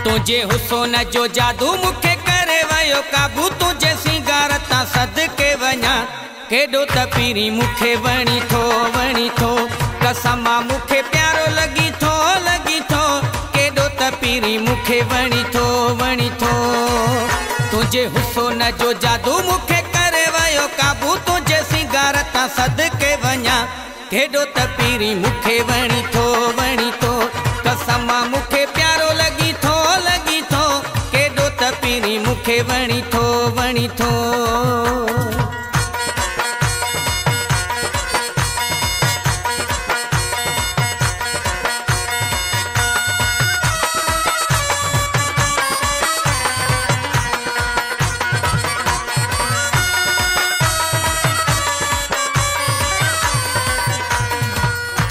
तुझे हुसैन जो जादू मुखे करे वयो काबू तुझे सिंगार ता सदके वञा केडो त पीरी मुखे वणी थो कसम मुखे प्यारो लगी थो केडो त पीरी मुखे वणी थो तुझे हुसैन जो जादू मुखे करे वयो काबू तुझे सिंगार ता सदके वञा केडो त पीरी मुखे वणी थो कसम मुखे प्यारो लगी थो केडो त पीरी मुखे वणी थो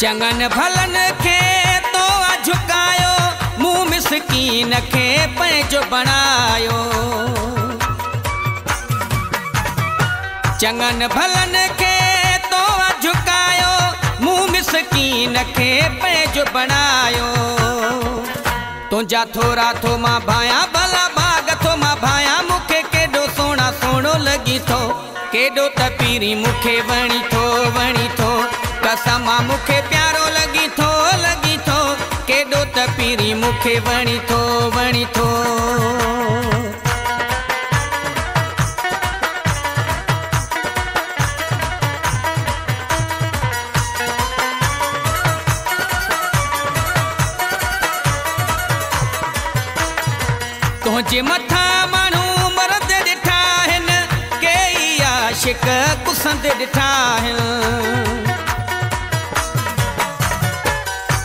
चंगन भलन खे तो झुकायो मुँह मिसकीन खे पंहिंजो बणायो चंगन भलन खे तो झुकायो मुँह मिसकीन खे पंहिंजो बणायो तुंहिंजा थोरा थो मां भाया भला बाग थो मां भाया मुखे केॾो सोणो लगी थो केॾो त पीरी मुखे वणी थो कसम मुखे प्यारो लगी थो केडो त पीरी मुखे वणी थो तुझे मथा मानू मरद ॾिठा आहिनि कई आशिक कुसंद ॾिठा आहिनि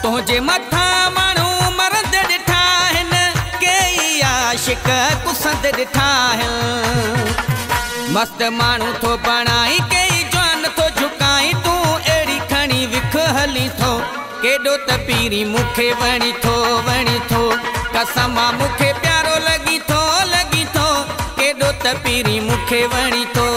तुझे मथा मानू मरद ॾिठा आहिनि कई आशिक कुसंद ॾिठा आहिनि मस्त मानू थो बणाई कई जान थो झुकाई तूं अहिड़ी खणी विख हली थो केॾो त पीरी मुखे वणी थो कसम मुखे प्यारो लगी थो केॾो त पीरी मुखे वणी थो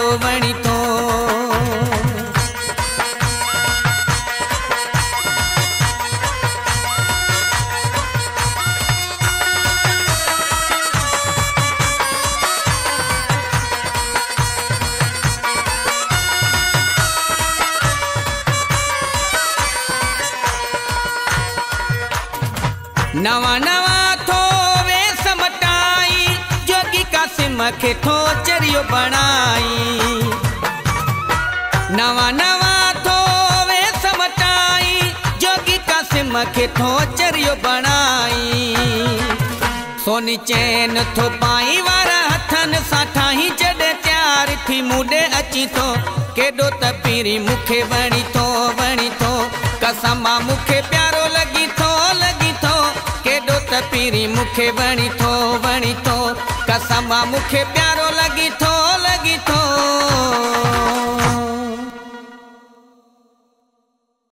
नवा थो वेस मटाई जोगी कासिम खे थो चरियो बणाई नवा थो वेस मटाई जोगी कासिम खे थो चरियो बणाई सोनी चैन थो पाई वारा हथन सां ठाही जॾहिं तैयार थी मूडे अची थो केॾो त पीरी मुखे वणी थो कसम मुखे प्यारो लगी थो केॾो त पीरी मुखे वणी थो कसम मुखे प्यारो लगी थो